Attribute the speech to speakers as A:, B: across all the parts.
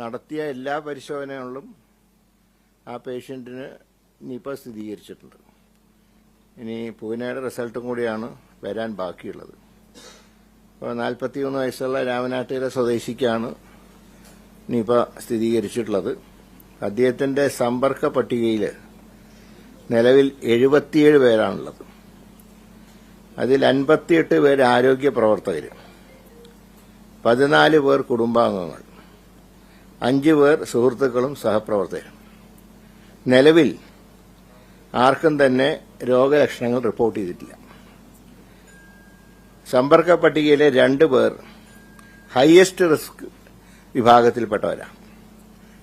A: നടത്തിയ എല്ലാ പരിശോധനകളിലും ആ പേഷ്യൻറ്റിന് നിപ സ്ഥിരീകരിച്ചിട്ടുണ്ട്. ഇനി പൂനെയുടെ റിസൾട്ടും കൂടിയാണ് വരാൻ ബാക്കിയുള്ളത്. അപ്പോൾ 41 വയസ്സുള്ള രാമനാട്ടുകര സ്വദേശിക്കാണ് നിപ സ്ഥിരീകരിച്ചിട്ടുള്ളത്. അദ്ദേഹത്തിൻ്റെ സമ്പർക്ക പട്ടികയിൽ നിലവിൽ 77 പേരാണുള്ളത്. അതിൽ 58 പേര് ആരോഗ്യ പ്രവർത്തകർ, 14 പേർ കുടുംബാംഗങ്ങൾ, 5 പേർ സുഹൃത്തുക്കളും സഹപ്രവർത്തകരും. നിലവിൽ ആർക്കും തന്നെ രോഗലക്ഷണങ്ങൾ റിപ്പോർട്ട് ചെയ്തിട്ടില്ല. സമ്പർക്ക പട്ടികയിലെ 2 പേർ ഹയസ്റ്റ് റിസ്ക് വിഭാഗത്തിൽപ്പെട്ടവരാണ്.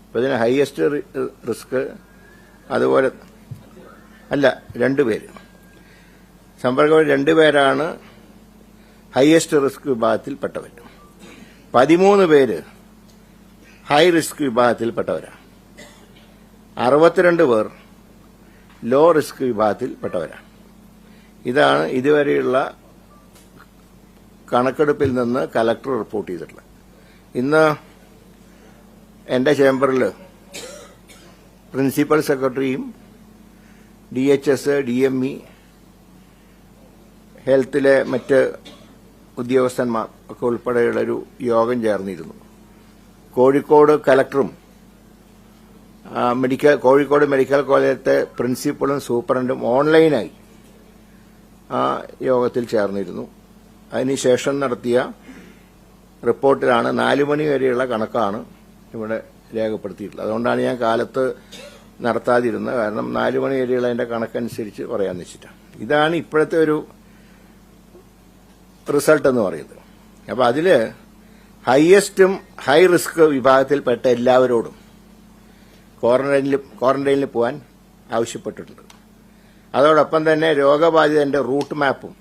A: അപ്പോൾ ഇതിന് ഹയസ്റ്റ് റിസ്ക് അതുപോലെ അല്ല, 2 പേര് സമ്പർക്കം 2 പേരാണ് ഹയസ്റ്റ് റിസ്ക് വിഭാഗത്തിൽപ്പെട്ടവർ. 13 പേര് ഹൈ റിസ്ക് വിഭാഗത്തിൽപ്പെട്ടവരാണ്. 62 പേർ ലോ റിസ്ക് വിഭാഗത്തിൽപ്പെട്ടവരാണ്. ഇതാണ് ഇതുവരെയുള്ള കണക്കെടുപ്പിൽ നിന്ന് കലക്ടർ റിപ്പോർട്ട് ചെയ്തിട്ടുള്ളത്. ഇന്ന് എന്റെ ചേംബറിൽ പ്രിൻസിപ്പൽ സെക്രട്ടറിയും DHS, DME, ഹെൽത്തിലെ മറ്റ് ഉദ്യോഗസ്ഥന്മാർ ഒക്കെ ഉൾപ്പെടെയുള്ളൊരു യോഗം ചേർന്നിരുന്നു. കോഴിക്കോട് കലക്ടറും കോഴിക്കോട് മെഡിക്കൽ കോളേജിലത്തെ പ്രിൻസിപ്പളും സൂപ്രണ്ടും ഓൺലൈനായി ആ യോഗത്തിൽ ചേർന്നിരുന്നു. അതിനുശേഷം നടത്തിയ റിപ്പോർട്ടിലാണ് 4 മണി വരെയുള്ള കണക്കാണ് ഇവിടെ രേഖപ്പെടുത്തിയിട്ടുള്ളത്. അതുകൊണ്ടാണ് ഞാൻ കാലത്ത് നടത്താതിരുന്നത്. കാരണം 4 മണി വരെയുള്ള അതിന്റെ കണക്കനുസരിച്ച് പറയാമെന്ന് വെച്ചിട്ടാണ്. ഇതാണ് ഇപ്പോഴത്തെ ഒരു റിസൾട്ട് എന്ന് പറയുന്നത്. അപ്പോൾ അതിൽ ഹയസ്റ്റും ഹൈ റിസ്ക് വിഭാഗത്തിൽപ്പെട്ട എല്ലാവരോടും ക്വാറന്റൈനിൽ പോകാൻ ആവശ്യപ്പെട്ടിട്ടുണ്ട്. അതോടൊപ്പം തന്നെ രോഗബാധിതന്റെ റൂട്ട് മാപ്പും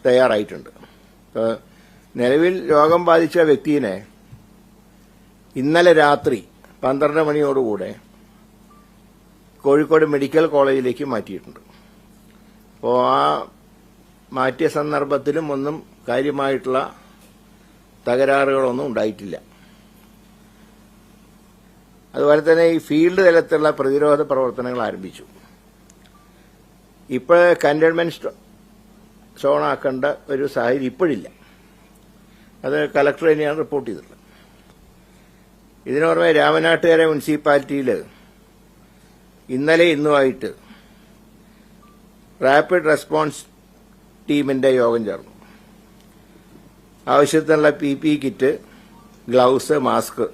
A: തയ്യാറായിട്ടുണ്ട്. നിലവിൽ രോഗം ബാധിച്ച വ്യക്തിയെ ഇന്നലെ രാത്രി 12 മണിയോടുകൂടെ കോഴിക്കോട് മെഡിക്കൽ കോളേജിലേക്ക് മാറ്റിയിട്ടുണ്ട്. അപ്പോൾ ആ മാറ്റിയ സന്ദർഭത്തിലും ഒന്നും കാര്യമായിട്ടുള്ള തകരാറുകളൊന്നും ഉണ്ടായിട്ടില്ല. അതുപോലെ തന്നെ ഈ ഫീൽഡ് തലത്തിലുള്ള പ്രതിരോധ പ്രവർത്തനങ്ങൾ ആരംഭിച്ചു. ഇപ്പോൾ കണ്ടെയ്ൻമെന്റ് സോണാക്കേണ്ട ഒരു സാഹചര്യം ഇപ്പോഴില്ല. അത് കലക്ടർ തന്നെയാണ് റിപ്പോർട്ട് ചെയ്തിട്ടുള്ളത്. ഇതിനു പുറമെ രാമനാട്ടുകര മുനിസിപ്പാലിറ്റിയിൽ ഇന്നലെ ഇന്നുമായിട്ട് റാപ്പിഡ് റെസ്പോൺസ് ടീമിന്റെ യോഗം ചേർന്നു. ആവശ്യത്തിനുള്ള PPE കിറ്റ്, ഗ്ലൌസ്, മാസ്ക്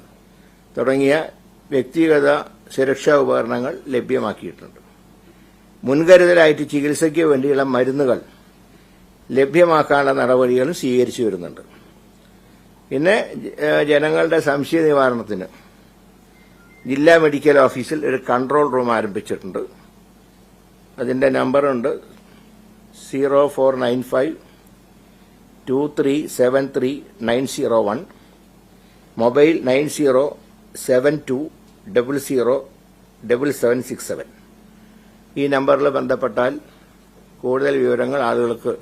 A: തുടങ്ങിയ വ്യക്തിഗത സുരക്ഷാ ഉപകരണങ്ങൾ ലഭ്യമാക്കിയിട്ടുണ്ട്. മുൻകരുതലായിട്ട് ചികിത്സയ്ക്ക് വേണ്ടിയുള്ള മരുന്നുകൾ ലഭ്യമാക്കാനുള്ള നടപടികളും സ്വീകരിച്ചു വരുന്നുണ്ട്. പിന്നെ ജനങ്ങളുടെ സംശയ നിവാരണത്തിന് ജില്ലാ മെഡിക്കൽ ഓഫീസിൽ ഒരു കൺട്രോൾ റൂം ആരംഭിച്ചിട്ടുണ്ട്. അതിന്റെ നമ്പറുണ്ട് 0495 2373901, മൊബൈൽ 9072007767. ഈ നമ്പറിൽ ബന്ധപ്പെട്ടാൽ കൂടുതൽ വിവരങ്ങൾ ആളുകൾക്ക്,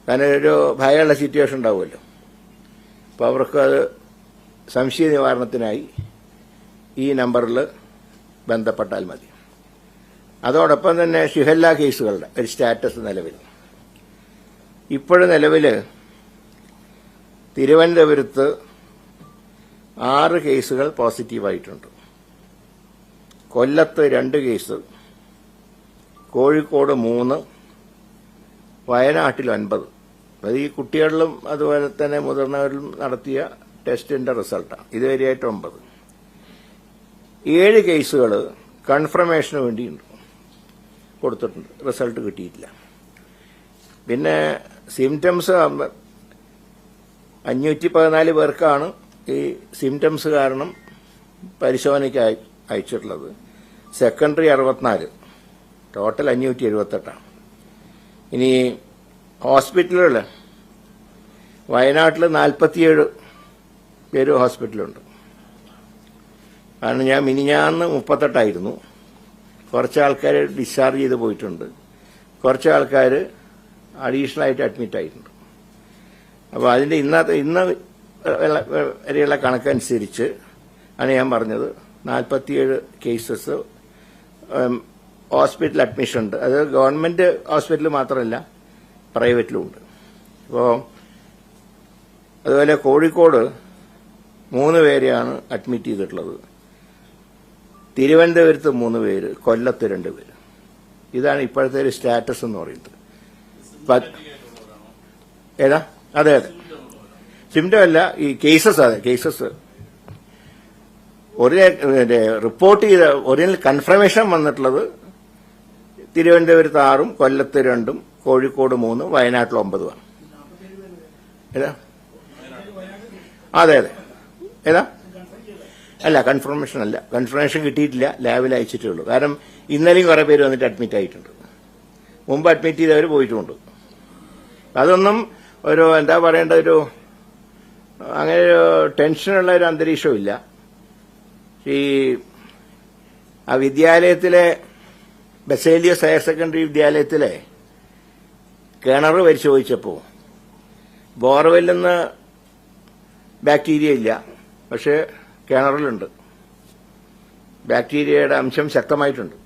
A: അതിനൊരു ഭയമുള്ള സിറ്റുവേഷൻ ഉണ്ടാവുമല്ലോ, അപ്പോൾ അവർക്ക് അത് സംശയ നിവാരണത്തിനായി ഈ നമ്പറിൽ ബന്ധപ്പെട്ടാൽ മതി. അതോടൊപ്പം തന്നെ ഷിഹല്ല കേസുകളുടെ ഒരു സ്റ്റാറ്റസ് നിലവിൽ ഇപ്പോഴും നിലവിൽ തിരുവനന്തപുരത്ത് 6 കേസുകൾ പോസിറ്റീവായിട്ടുണ്ട്. കൊല്ലത്ത് 2 കേസ്, കോഴിക്കോട് 3, വയനാട്ടിൽ 9. അത് ഈ കുട്ടികളിലും അതുപോലെ തന്നെ മുതിർന്നവരിലും നടത്തിയ ടെസ്റ്റിന്റെ റിസൾട്ടാണ്. ഇതുവരെയായിട്ട് 9. 7 കേസുകൾ കൺഫർമേഷന് വേണ്ടിയുണ്ട് കൊടുത്തിട്ടുണ്ട്, റിസൾട്ട് കിട്ടിയിട്ടില്ല. പിന്നെ സിംറ്റംസ് 514 പേർക്കാണ് ഈ സിംറ്റംസ് കാരണം പരിശോധനയ്ക്ക് അയച്ചിട്ടുള്ളത്. Secondary 64, total 578. ഇനി ഹോസ്പിറ്റലുകൾ വയനാട്ടിൽ 47 പേര് ഹോസ്പിറ്റലുണ്ട്. കാരണം ഞാൻ മിനിഞ്ഞാന്ന് 38 കുറച്ച് ആൾക്കാർ ഡിസ്ചാർജ് ചെയ്ത് പോയിട്ടുണ്ട്, കുറച്ച് ആൾക്കാർ അഡീഷണൽ ആയിട്ട് അഡ്മിറ്റ് ആയിട്ടുണ്ട്. അപ്പോൾ അതിന്റെ ഇന്ന് വരെയുള്ള കണക്കനുസരിച്ച് ആണ് ഞാൻ പറഞ്ഞത് 47 കേസസ് ഹോസ്പിറ്റൽ അഡ്മിഷൻ ഉണ്ട്. അത് ഗവൺമെന്റ് ഹോസ്പിറ്റൽ മാത്രമല്ല പ്രൈവറ്റിലും ഉണ്ട്. അപ്പോൾ അതുപോലെ കോഴിക്കോട് 3 പേരെയാണ് അഡ്മിറ്റ് ചെയ്തിട്ടുള്ളത്. തിരുവനന്തപുരത്ത് 3 പേര്, കൊല്ലത്ത് 2 പേര്. ഇതാണ് ഇപ്പോഴത്തെ ഒരു സ്റ്റാറ്റസ് എന്ന് പറയുന്നത്. ഏതാ? അതെ അതെ, സിംറ്റം അല്ല, ഈ കേസസ്. അതെ, കേസസ് റിപ്പോർട്ട് ചെയ്ത ഒറിജിനൽ കൺഫർമേഷൻ വന്നിട്ടുള്ളത് തിരുവനന്തപുരത്ത് 6, കൊല്ലത്ത് 2, കോഴിക്കോട് 3, വയനാട്ടിൽ 9 ആണ്. ഏതാ? അതെ അതെ, ഏതാ? അല്ല, കൺഫർമേഷൻ അല്ല, കൺഫർമേഷൻ കിട്ടിയിട്ടില്ല, ലാബിൽ അയച്ചിട്ടേ ഉള്ളൂ. കാരണം ഇന്നലെയും കുറെ പേര് വന്നിട്ട് അഡ്മിറ്റ് ആയിട്ടുണ്ട്, മുമ്പ് അഡ്മിറ്റ് ചെയ്തവർ പോയിട്ടുമുണ്ട്. അതൊന്നും ഒരു എന്താ പറയേണ്ട, ഒരു അങ്ങനെ ഒരു ടെൻഷനുള്ള ഒരു അന്തരീക്ഷവും ഇല്ല. ഈ ആ വിദ്യാലയത്തിലെ ബസേലിയസ് ഹയർ സെക്കൻഡറി വിദ്യാലയത്തിലെ കിണർ പരിശോധിച്ചപ്പോൾ ബോർവെല്ലിൽ നിന്ന് ബാക്ടീരിയ ഇല്ല, പക്ഷേ കിണറിലുണ്ട്. ബാക്ടീരിയയുടെ അംശം ശക്തമായിട്ടുണ്ട്.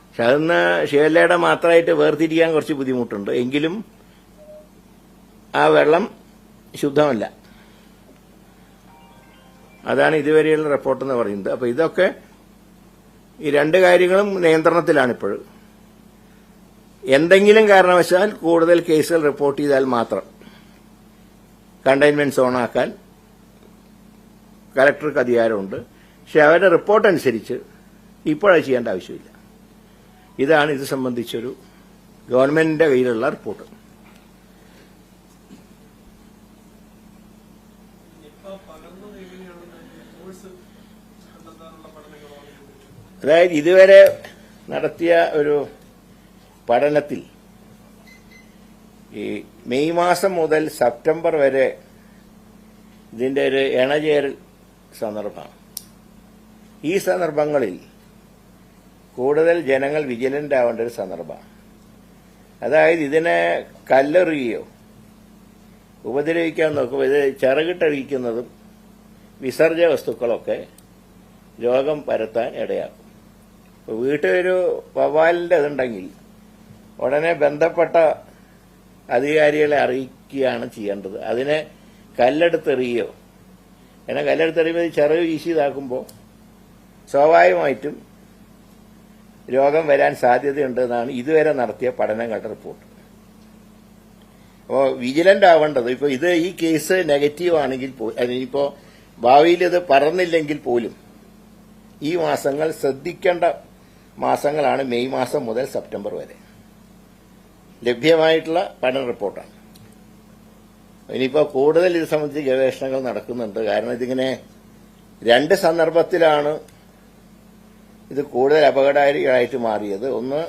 A: പക്ഷെ അതൊന്ന് ഷിഗല്ലയുടെ മാത്രമായിട്ട് വേർതിരിക്കാൻ കുറച്ച് ബുദ്ധിമുട്ടുണ്ട്. എങ്കിലും ആ വെള്ളം ശുദ്ധമല്ല. അതാണ് ഇതുവരെയുള്ള റിപ്പോർട്ടെന്ന് പറയുന്നത്. അപ്പോൾ ഇതൊക്കെ ഈ 2 കാര്യങ്ങളും നിയന്ത്രണത്തിലാണിപ്പോൾ. എന്തെങ്കിലും കാരണവശാൽ കൂടുതൽ കേസുകൾ റിപ്പോർട്ട് ചെയ്താൽ മാത്രം കണ്ടെയ്ൻമെന്റ് സോണാക്കാൻ കലക്ടർക്ക് അധികാരമുണ്ട്. പക്ഷെ അവരുടെ റിപ്പോർട്ട് അനുസരിച്ച് ഇപ്പോഴത് ചെയ്യേണ്ട ആവശ്യമില്ല. ഇതാണ് ഇത് സംബന്ധിച്ചൊരു ഗവൺമെന്റിന്റെ കയ്യിലുള്ള റിപ്പോർട്ട്. അതായത് ഇതുവരെ നടത്തിയ ഒരു പഠനത്തിൽ ഈ മെയ് മാസം മുതൽ സെപ്റ്റംബർ വരെ ഇതിന്റെ ഒരു ഇണചേരൽ സന്ദർഭമാണ്. ഈ സന്ദർഭങ്ങളിൽ കൂടുതൽ ജനങ്ങൾ വിജിലന്റ് ആവേണ്ട ഒരു സന്ദർഭമാണ്. അതായത് ഇതിനെ കല്ലെറിയുകയോ ഉപദ്രവിക്കാൻ നോക്കുമ്പോൾ ഇത് ചിറകിട്ടഴിക്കുന്നതും വിസർജ്യ വസ്തുക്കളൊക്കെ രോഗം പരത്താൻ ഇടയാക്കും. ഇപ്പോൾ വീട്ടിലൊരു വവ്വാലിന്റെ ഇതുണ്ടെങ്കിൽ ഉടനെ ബന്ധപ്പെട്ട അധികാരികളെ അറിയിക്കുകയാണ് ചെയ്യേണ്ടത്. അതിനെ കല്ലെടുത്തെറിയോ, എന്നാൽ കല്ലെടുത്തെറിയുമ്പോൾ ചിറക് വീശിയതാക്കുമ്പോൾ സ്വാഭാവികമായിട്ടും രോഗം വരാൻ സാധ്യതയുണ്ടെന്നാണ് ഇതുവരെ നടത്തിയ പഠനങ്ങളുടെ റിപ്പോർട്ട്. അപ്പോൾ വിജിലന്റ് ആവേണ്ടത് ഇപ്പോൾ ഈ കേസ് നെഗറ്റീവ് ആണെങ്കിൽ ഇനിയിപ്പോൾ ഭാവിയിൽ ഇത് പറന്നില്ലെങ്കിൽ പോലും ഈ മാസങ്ങൾ ശ്രദ്ധിക്കേണ്ട മാസങ്ങളാണ്. മെയ് മാസം മുതൽ സെപ്റ്റംബർ വരെ ലഭ്യമായിട്ടുള്ള പഠന റിപ്പോർട്ടാണ്. ഇനിയിപ്പോൾ കൂടുതൽ ഇത് സംബന്ധിച്ച് ഗവേഷണങ്ങൾ നടക്കുന്നുണ്ട്. കാരണം ഇതിങ്ങനെ 2 സന്ദർഭത്തിലാണ് ഇത് കൂടുതൽ അപകടകാരികളായിട്ട് മാറിയത്. ഒന്ന്,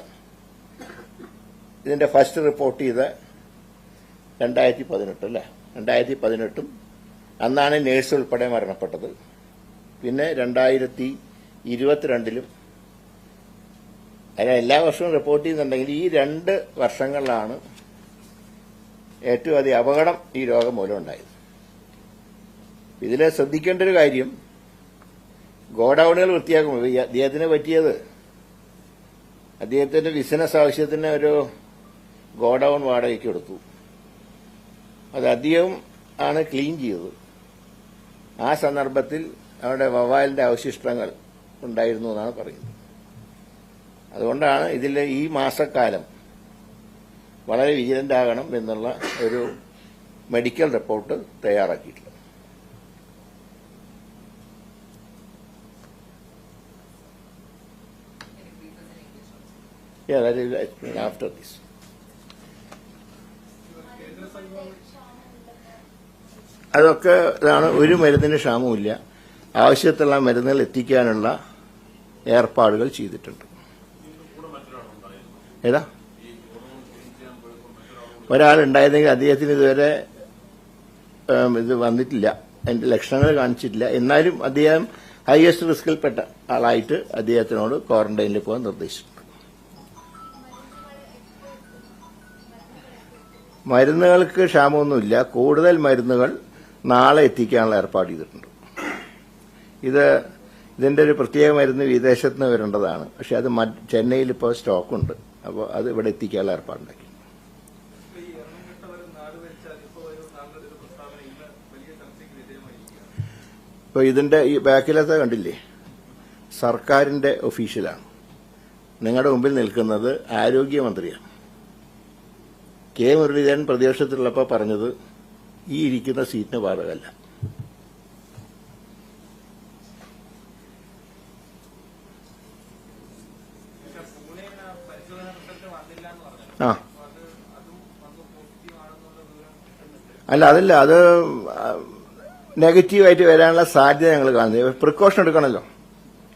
A: ഇതിന്റെ ഫസ്റ്റ് റിപ്പോർട്ട് ചെയ്ത 2018 അല്ലേ, 2018 അന്നാണ് നേഴ്സ് ഉൾപ്പെടെ മരണപ്പെട്ടത്. പിന്നെ 2022 അതിന് എല്ലാ വർഷവും റിപ്പോർട്ട് ചെയ്യുന്നുണ്ടെങ്കിൽ ഈ 2 വർഷങ്ങളിലാണ് ഏറ്റവും അധികം അപകടം ഈ രോഗം മൂലം ഉണ്ടായത്. ഇതിൽ ശ്രദ്ധിക്കേണ്ട ഒരു കാര്യം, ഗോഡൌണുകൾ വൃത്തിയാക്കുമ്പോൾ അദ്ദേഹത്തിന് പറ്റിയത് അദ്ദേഹത്തിന്റെ ബിസിനസ് ആവശ്യത്തിന് ഒരു ഗോഡൌൺ വാടകയ്ക്ക് കൊടുത്തു. അത് അദ്ദേഹം ആണ് ക്ലീൻ ചെയ്തത്. ആ സന്ദർഭത്തിൽ അവിടെ വവ്വാലിന്റെ അവശിഷ്ടങ്ങൾ ഉണ്ടായിരുന്നു എന്നാണ് പറയുന്നത്. അതുകൊണ്ടാണ് ഇതിൽ ഈ മാസക്കാലം വളരെ വിജിലന്റ് ആകണം എന്നുള്ള ഒരു മെഡിക്കൽ റിപ്പോർട്ട് തയ്യാറാക്കിയിട്ടുള്ളത്. Yeah, that is after this. അതൊക്കെ ഇതാണ്. ഒരു മരുന്നിന് ക്ഷാമമില്ല. ആവശ്യത്തിലുള്ള മരുന്നുകൾ എത്തിക്കാനുള്ള ഏർപ്പാടുകൾ ചെയ്തിട്ടുണ്ട്. ഏതാ? ഒരാളുണ്ടായിരുന്നെങ്കിൽ അദ്ദേഹത്തിന് ഇതുവരെ ഇത് വന്നിട്ടില്ല, അതിന്റെ ലക്ഷണങ്ങൾ കാണിച്ചിട്ടില്ല. എന്നാലും അദ്ദേഹം ഹയസ്റ്റ് റിസ്കിൽപ്പെട്ട ആളായിട്ട് അദ്ദേഹത്തിനോട് ക്വാറന്റൈനിൽ പോകാൻ നിർദ്ദേശിച്ചിട്ടുണ്ട്. മരുന്നുകൾക്ക് ക്ഷാമമൊന്നുമില്ല. കൂടുതൽ മരുന്നുകൾ നാളെ എത്തിക്കാനുള്ള ഏർപ്പാട് ചെയ്തിട്ടുണ്ട്. ഇതിന്റെ ഒരു പ്രത്യേക മരുന്ന് വിദേശത്ത് നിന്ന് വരേണ്ടതാണ്. പക്ഷെ അത് ചെന്നൈയിൽ ഇപ്പോൾ സ്റ്റോക്കുണ്ട്. അപ്പോൾ അത് ഇവിടെ എത്തിക്കാനുള്ള ഏർപ്പാടുണ്ടാക്കി. ഇപ്പോൾ ഇതിന്റെ ഈ ബാക്കിലത്തെ കണ്ടില്ലേ, സർക്കാരിന്റെ ഒഫീഷ്യലാണ്. നിങ്ങളുടെ മുമ്പിൽ നിൽക്കുന്നത് ആരോഗ്യമന്ത്രിയാണ്. കെ മുരളീധരൻ പ്രതിപക്ഷത്തിലുള്ളപ്പോൾ പറഞ്ഞത് ഈ ഇരിക്കുന്ന സീറ്റിന് ബാധകമല്ല. ആ അതല്ല, അത് നെഗറ്റീവായിട്ട് വരാനുള്ള സാധ്യത ഞങ്ങൾ കാണുന്നത്. പ്രിക്കോഷൻ എടുക്കണമല്ലോ.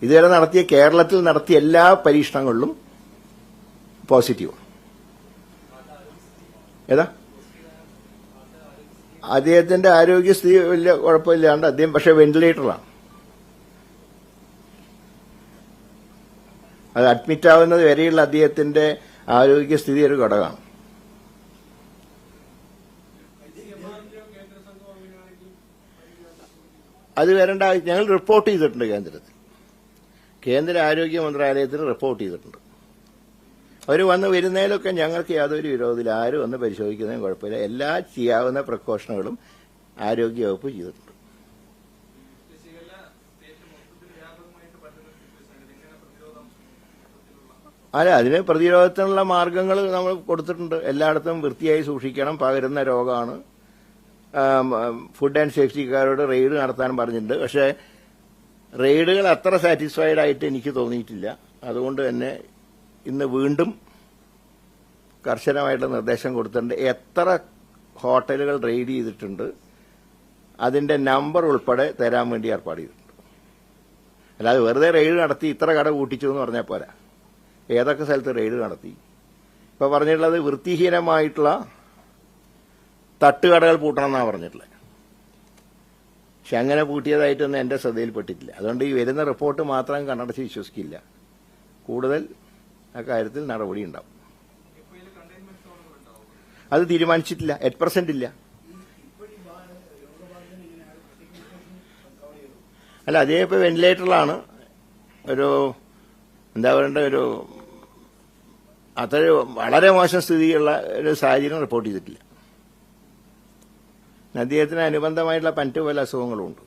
A: ഇതുവരെ കേരളത്തിൽ നടത്തിയ എല്ലാ പരീക്ഷണങ്ങളിലും പോസിറ്റീവ്. ഏതാ അദ്ദേഹത്തിന്റെ ആരോഗ്യസ്ഥിതി വലിയ കുഴപ്പമില്ലാണ്ട് അദ്ദേഹം പക്ഷെ വെന്റിലേറ്ററിലാണ്. അത് അഡ്മിറ്റ് ആവുന്നത് വരെയുള്ള അദ്ദേഹത്തിന്റെ ആരോഗ്യസ്ഥിതി ഒരു ഘടകമാണ്. അത് വരേണ്ട, ഞങ്ങൾ റിപ്പോർട്ട് ചെയ്തിട്ടുണ്ട് കേന്ദ്രത്തിൽ. കേന്ദ്ര ആരോഗ്യ മന്ത്രാലയത്തിന് റിപ്പോർട്ട് ചെയ്തിട്ടുണ്ട്. അവർ വന്ന് വരുന്നതിലൊക്കെ ഞങ്ങൾക്ക് യാതൊരു വിരോധമില്ല. ആരും വന്ന് പരിശോധിക്കുന്നതിനും കുഴപ്പമില്ല. എല്ലാ ചെയ്യാവുന്ന പ്രിക്കോഷനുകളും ആരോഗ്യവകുപ്പ് ചെയ്തിട്ടുണ്ട്. അല്ല, അതിന് പ്രതിരോധത്തിനുള്ള മാർഗങ്ങൾ നമ്മൾ കൊടുത്തിട്ടുണ്ട്. എല്ലായിടത്തും വൃത്തിയായി സൂക്ഷിക്കണം, പകരുന്ന രോഗമാണ്. ഫുഡ് ആൻഡ് സേഫ്റ്റിക്കാരോട് റെയ്ഡ് നടത്താൻ പറഞ്ഞിട്ടുണ്ട്. പക്ഷേ റെയ്ഡുകൾ അത്ര സാറ്റിസ്ഫൈഡ് ആയിട്ട് എനിക്ക് തോന്നിയിട്ടില്ല. അതുകൊണ്ട് തന്നെ ഇന്ന് വീണ്ടും കർശനമായിട്ടുള്ള നിർദ്ദേശം കൊടുത്തിട്ടുണ്ട്. എത്ര ഹോട്ടലുകൾ റെയ്ഡ് ചെയ്തിട്ടുണ്ട് അതിന്റെ നമ്പർ ഉൾപ്പെടെ തരാൻ വേണ്ടി ഏർപ്പാട് ചെയ്തിട്ടുണ്ട്. അല്ലാതെ വെറുതെ റെയ്ഡ് നടത്തി ഇത്ര കട കൂട്ടിച്ചു എന്ന് പറഞ്ഞാൽ പോരാ. ഏതൊക്കെ സ്ഥലത്ത് റെയ്ഡ് നടത്തി. ഇപ്പൊ പറഞ്ഞിട്ടുള്ളത് വൃത്തിഹീനമായിട്ടുള്ള തട്ടുകടകൾ പൂട്ടണം എന്നാണ് പറഞ്ഞിട്ടുള്ളത്. പക്ഷെ അങ്ങനെ പൂട്ടിയതായിട്ടൊന്നും എന്റെ ശ്രദ്ധയിൽപ്പെട്ടിട്ടില്ല. അതുകൊണ്ട് ഈ വരുന്ന റിപ്പോർട്ട് മാത്രം കണ്ണടച്ച് വിശ്വസിക്കില്ല. കൂടുതൽ അക്കാര്യത്തിൽ നടപടി ഉണ്ടാവും. അത് തീരുമാനിച്ചിട്ടില്ല. 8% ഇല്ല. അല്ല, അതേ ഇപ്പോൾ വെന്റിലേറ്ററിലാണ്. ഒരു എന്താ പറയണ്ട, ഒരു അത്ര വളരെ മോശം സ്ഥിതിയുള്ള ഒരു സാഹചര്യം റിപ്പോർട്ട് ചെയ്തിട്ടില്ല. അദ്ദേഹത്തിന് അനുബന്ധമായിട്ടുള്ള മറ്റു പല അസുഖങ്ങളുമുണ്ട്.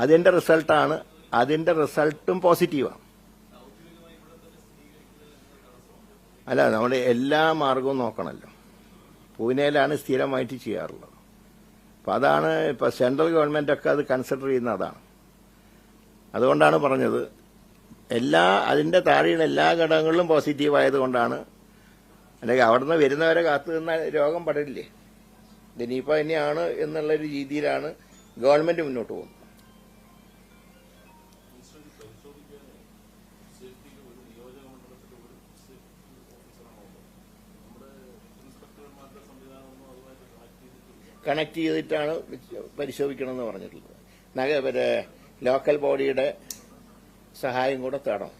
A: അതിന്റെ റിസൾട്ടാണ്. അതിന്റെ റിസൾട്ടും പോസിറ്റീവാണ്. അല്ല, നമ്മൾ എല്ലാ മാർഗവും നോക്കണമല്ലോ. പൂനെയിലാണ് സ്ഥിരമായിട്ട് ചെയ്യാറുള്ളത്. അപ്പം അതാണ് ഇപ്പൊ സെൻട്രൽ ഗവൺമെന്റ് ഒക്കെ അത് കൺസിഡർ ചെയ്യുന്ന അതാണ്. അതുകൊണ്ടാണ് പറഞ്ഞത് അതിന്റെ താഴെയുള്ള എല്ലാ ഘടകങ്ങളിലും പോസിറ്റീവ് ആയതുകൊണ്ടാണ്. അല്ലെങ്കിൽ അവിടുന്ന് വരുന്നവരെ കാത്തു നിന്ന രോഗം പടരില്ലേ. ഇനിയിപ്പോൾ തന്നെയാണ് എന്നുള്ളൊരു രീതിയിലാണ് ഗവൺമെന്റ് മുന്നോട്ട് പോകുന്നത്. കണക്ട് ചെയ്തിട്ടാണ് പരിശോധിക്കണമെന്ന് പറഞ്ഞിട്ടുള്ളത്. ലോക്കൽ ബോഡിയുടെ സഹായം കൂടെ തേടണം.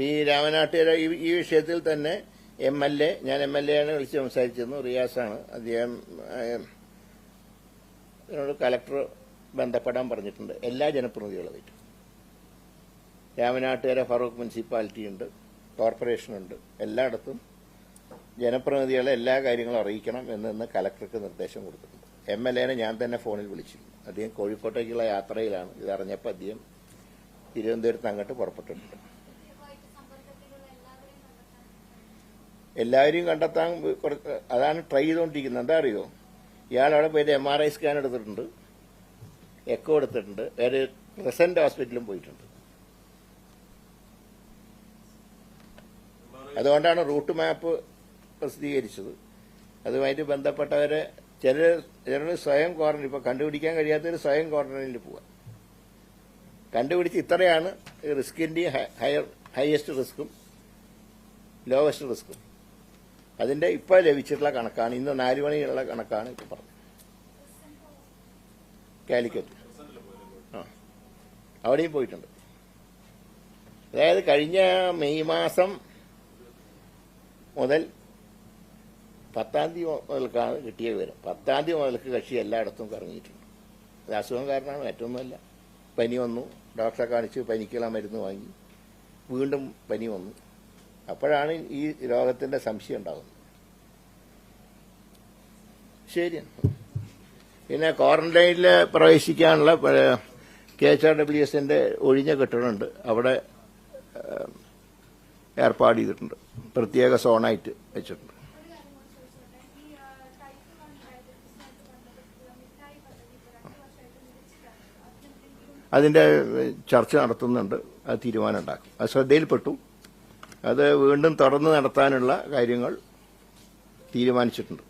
A: ഈ രാമനാട്ടുകര ഈ വിഷയത്തിൽ തന്നെ ഞാൻ MLA ആണ് വിളിച്ച് സംസാരിച്ചിരുന്നു. റിയാസാണ് അദ്ദേഹം. ഇതിനോട് കലക്ടർ ബന്ധപ്പെടാൻ പറഞ്ഞിട്ടുണ്ട്. എല്ലാ ജനപ്രതിനിധികളുമായിട്ട്. രാമനാട്ടുകര ഫറൂഖ് മുനിസിപ്പാലിറ്റി ഉണ്ട്, കോർപ്പറേഷനുണ്ട്. എല്ലായിടത്തും ജനപ്രതിനിധികളെ എല്ലാ കാര്യങ്ങളും അറിയിക്കണം എന്ന് കലക്ടർക്ക് നിർദ്ദേശം കൊടുത്തിട്ടുണ്ട്. MLA ഞാൻ തന്നെ ഫോണിൽ വിളിച്ചിരുന്നു. അദ്ദേഹം കോഴിക്കോട്ടേക്കുള്ള യാത്രയിലാണ്. ഇതറിഞ്ഞപ്പോൾ അദ്ദേഹം തിരുവനന്തപുരത്ത് അങ്ങോട്ട് പുറപ്പെട്ടിട്ടുണ്ട്. എല്ലാവരെയും കണ്ടെത്താൻ അതാണ് ട്രൈ ചെയ്തുകൊണ്ടിരിക്കുന്നത്. എന്താ അറിയോ, ഇയാൾ അവിടെ പോയിട്ട് MRI സ്കാൻ എടുത്തിട്ടുണ്ട്, എക്കോ എടുത്തിട്ടുണ്ട്, വേറെ പ്രസന്റ് ഹോസ്പിറ്റലും പോയിട്ടുണ്ട്. അതുകൊണ്ടാണ് റൂട്ട് മാപ്പ് പ്രസിദ്ധീകരിച്ചത്. അതുമായിട്ട് ബന്ധപ്പെട്ടവരെ ചിലർ സ്വയം ക്വാറന്റൈൻ, ഇപ്പൊ കണ്ടുപിടിക്കാൻ കഴിയാത്തവർ സ്വയം ക്വാറന്റൈനിൽ പോവാം. കണ്ടുപിടിച്ച് ഇത്രയാണ് റിസ്കിന്റെയും ഹയസ്റ്റ് റിസ്ക്കും ലോവസ്റ്റ് റിസ്ക്കും. അതിന്റെ ഇപ്പൊ ലഭിച്ചിട്ടുള്ള കണക്കാണ്. ഇന്ന് 4 മണിയുള്ള കണക്കാണ് ഇപ്പൊ പറഞ്ഞത്. കാലിക്കറ്റ്. അവിടെയും പോയിട്ടുണ്ട്. അതായത് കഴിഞ്ഞ മെയ് മാസം മുതൽ 10-ാം തീയതി മുതൽക്കാണ് കിട്ടിയ വിവരം. 10-ാം തീയതി മുതൽക്ക് കക്ഷി എല്ലായിടത്തും കറങ്ങിയിട്ടുണ്ട്. അത് അസുഖം കാരണമാണ്, മറ്റൊന്നുമല്ല. പനി വന്നു, ഡോക്ടറെ കാണിച്ച് പനിക്കുള്ള മരുന്ന് വാങ്ങി, വീണ്ടും പനി വന്നു. അപ്പോഴാണ് ഈ രോഗത്തിന്റെ സംശയം ഉണ്ടാകുന്നത്. ശരിയാണ്. പിന്നെ ക്വാറന്റൈനിൽ പ്രവേശിക്കാനുള്ള KHRWSന്റെ ഒഴിഞ്ഞ കെട്ടിടമുണ്ട്, അവിടെ ഏർപ്പാട് ചെയ്തിട്ടുണ്ട്, പ്രത്യേക സോണായിട്ട് വെച്ചിട്ടുണ്ട്. അതിൻ്റെ ചർച്ച നടത്തുന്നുണ്ട്, അത് തീരുമാനം ഉണ്ടാക്കും. അത് ശ്രദ്ധയിൽപ്പെട്ടു. അത് വീണ്ടും തുറന്ന് നടത്താനുള്ള കാര്യങ്ങൾ തീരുമാനിച്ചിട്ടുണ്ട്.